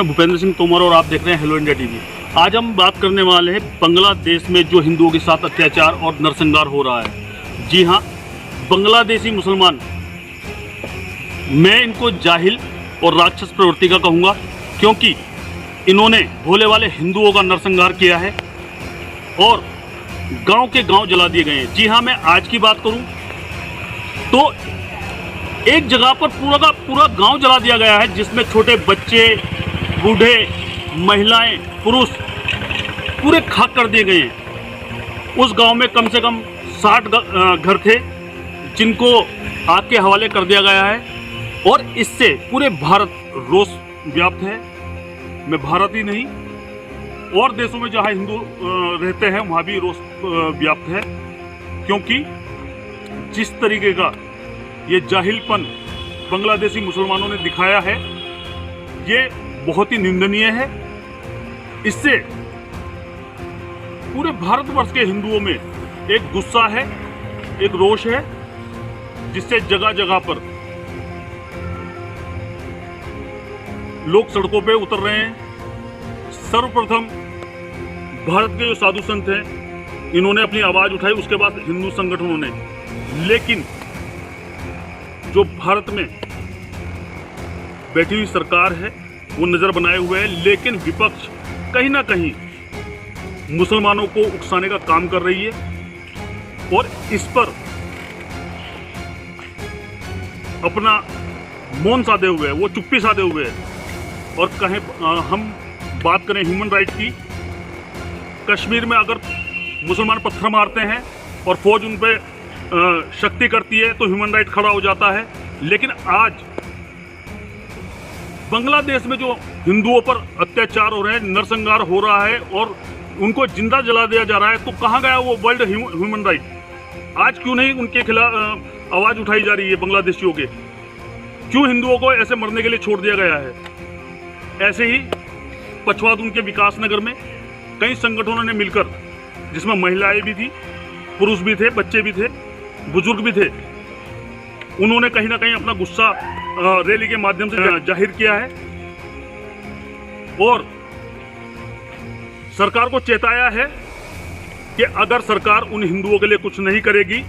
मैं भूपेंद्र सिंह तोमर और आप देख रहे हैं हेलो इंडिया टीवी। आज हम बात करने वाले हैं बांग्लादेश में जो हिंदुओं के साथ अत्याचार और नरसंहार हो रहा है। जी हाँ, बांग्लादेशी मुसलमान, मैं इनको जाहिल और राक्षस प्रवृत्ति का कहूँगा, क्योंकि इन्होंने भोले वाले हिंदुओं का नरसंहार किया है और गांव के गांव जला दिए गए हैं। जी हाँ, मैं आज की बात करूं तो एक जगह पर पूरा का पूरा गांव जला दिया गया है, जिसमें छोटे बच्चे, बूढ़े, महिलाएं, पुरुष पूरे खाक कर दिए गए हैं। उस गांव में कम से कम 60 घर थे जिनको आग के हवाले कर दिया गया है और इससे पूरे भारत रोष व्याप्त है। मैं भारत ही नहीं और देशों में जहां हिंदू रहते हैं वहां भी रोष व्याप्त है, क्योंकि जिस तरीके का ये जाहिलपन बांग्लादेशी मुसलमानों ने दिखाया है ये बहुत ही निंदनीय है। इससे पूरे भारतवर्ष के हिंदुओं में एक गुस्सा है, एक रोष है, जिससे जगह जगह पर लोग सड़कों पे उतर रहे हैं। सर्वप्रथम भारत के जो साधु संत हैं इन्होंने अपनी आवाज़ उठाई, उसके बाद हिंदू संगठनों ने। लेकिन जो भारत में बैठी हुई सरकार है वो नज़र बनाए हुए है, लेकिन विपक्ष कहीं ना कहीं मुसलमानों को उकसाने का काम कर रही है और इस पर अपना मौन साधे हुए है, वो चुप्पी साधे हुए है। और कहें हम बात करें ह्यूमन राइट की, कश्मीर में अगर मुसलमान पत्थर मारते हैं और फौज उन पर शक्ति करती है तो ह्यूमन राइट खड़ा हो जाता है। लेकिन आज बांग्लादेश में जो हिंदुओं पर अत्याचार हो रहे हैं, नरसंहार हो रहा है और उनको जिंदा जला दिया जा रहा है, तो कहाँ गया वो वर्ल्ड ह्यूमन राइट? आज क्यों नहीं उनके खिलाफ आवाज़ उठाई जा रही है बांग्लादेशियों के? क्यों हिंदुओं को ऐसे मरने के लिए छोड़ दिया गया है? ऐसे ही पछवादुन के विकास नगर में कई संगठनों ने मिलकर, जिसमें महिलाएं भी थी, पुरुष भी थे, बच्चे भी थे, बुजुर्ग भी थे, उन्होंने कहीं ना कहीं अपना गुस्सा रैली के माध्यम से जाहिर किया है और सरकार को चेताया है कि अगर सरकार उन हिंदुओं के लिए कुछ नहीं करेगी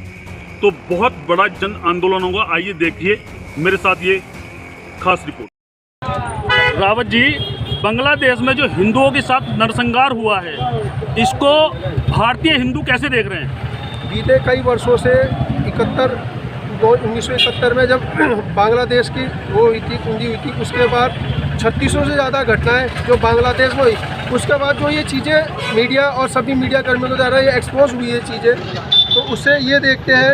तो बहुत बड़ा जन आंदोलन होगा। आइए देखिए मेरे साथ ये खास रिपोर्ट। रावत जी, बांग्लादेश में जो हिंदुओं के साथ नरसंहार हुआ है, इसको भारतीय हिंदू कैसे देख रहे हैं? बीते कई वर्षों से 1971 में जब बांग्लादेश की वो हुई थी, कुंजी हुई थी, उसके बाद 3600 से ज़्यादा घटनाएं जो बांग्लादेश में हुई, उसके बाद जो ये चीज़ें मीडिया और सभी मीडिया कर्मियों के द्वारा ये एक्सपोज हुई है चीज़ें, तो उससे ये देखते हैं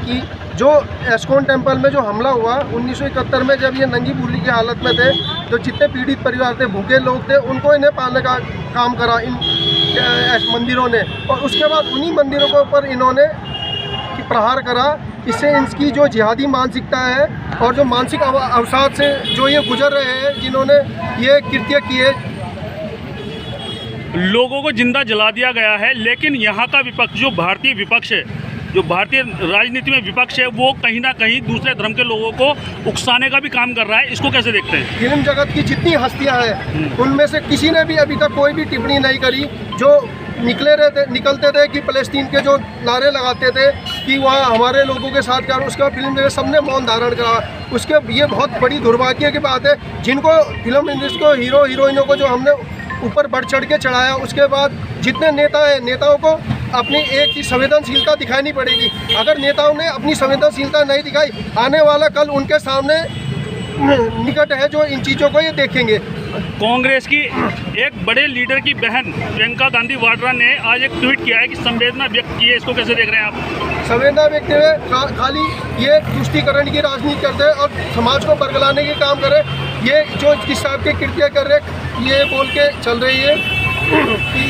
कि जो एस्कॉन टेम्पल में जो हमला हुआ 1971 में, जब ये नंगी बूली की हालत में थे, जो जितने पीड़ित परिवार थे, भूखे लोग थे, उनको इन्हें पालने का काम करा इन मंदिरों ने, और उसके बाद उन्हीं मंदिरों के ऊपर इन्होंने प्रहार करा। इससे इनकी जो जिहादी मानसिकता है और जो मानसिक अवसाद से जो ये गुजर रहे हैं, जिन्होंने ये कृत्य किए, लोगों को जिंदा जला दिया गया है। लेकिन यहाँ का विपक्ष, जो भारतीय विपक्ष है, जो भारतीय राजनीति में विपक्ष है, वो कहीं ना कहीं दूसरे धर्म के लोगों को उकसाने का भी काम कर रहा है। इसको कैसे देखते हैं? फिल्म जगत की जितनी हस्तियां हैं उनमें से किसी ने भी अभी तक कोई भी टिप्पणी नहीं करी। जो निकलते थे कि फ़लस्तीन के जो नारे लगाते थे कि वहाँ हमारे लोगों के साथ क्या, उसका फिल्म जगत सबने मौन धारण करा। उसके ये बहुत बड़ी दुर्भाग्य की बात है, जिनको फिल्म इंडस्ट्री को, हीरो हीरोइनों को जो हमने ऊपर बढ़ चढ़ के चढ़ाया, उसके बाद जितने नेता हैं, नेताओं को अपनी एक चीज़ संवेदनशीलता दिखानी पड़ेगी। अगर नेताओं ने अपनी संवेदनशीलता नहीं दिखाई, आने वाला कल उनके सामने निकट है जो इन चीज़ों को ये देखेंगे। कांग्रेस की एक बड़े लीडर की बहन प्रियंका गांधी वाड्रा ने आज एक ट्वीट किया है कि संवेदना व्यक्त की है। इसको कैसे देख रहे हैं आप? संवेदना व्यक्त हुए खाली ये तुष्टीकरण की राजनीति करते हैं और समाज को बरगलाने के काम करे। ये जो किस टाइप के कृत्य कर रहे, ये बोल के चल रही है कि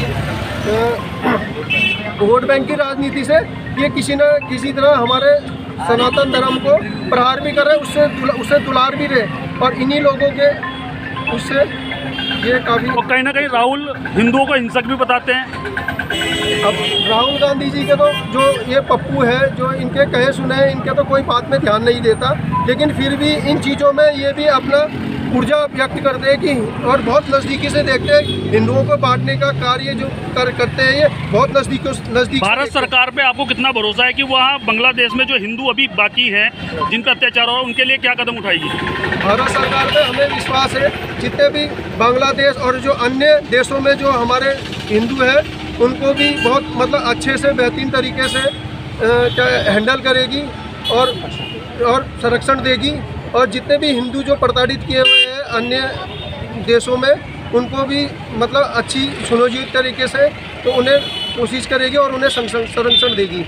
वोट बैंक की राजनीति से ये किसी न किसी तरह हमारे सनातन धर्म को प्रहार भी कर रहे, उससे दुलार भी रहे, और इन्हीं लोगों के उससे ये काफ़ी। और कहीं ना कहीं राहुल हिंदुओं को हिंसक भी बताते हैं। अब राहुल गांधी जी के तो जो ये पप्पू है, जो इनके कहे सुने हैं, इनके तो कोई बात में ध्यान नहीं देता, लेकिन फिर भी इन चीज़ों में ये भी अपना ऊर्जा व्यक्त करते हैं कि और बहुत नज़दीकी से देखते हैं हिंदुओं को बांटने का कार्य जो करते हैं, ये बहुत नज़दीक। भारत सरकार पे आपको कितना भरोसा है कि वहाँ बांग्लादेश में जो हिंदू अभी बाकी हैं जिन पर अत्याचार हो रहा है उनके लिए क्या कदम उठाएगी? भारत सरकार पे हमें विश्वास है, जितने भी बांग्लादेश और जो अन्य देशों में जो हमारे हिंदू हैं उनको भी बहुत मतलब अच्छे से बेहतरीन तरीके से हैंडल करेगी और संरक्षण देगी। और जितने भी हिंदू जो प्रताड़ित किए हुए हैं अन्य देशों में उनको भी मतलब अच्छी सुनियोजित तरीके से तो उन्हें कोशिश करेगी और उन्हें संरक्षण देगी।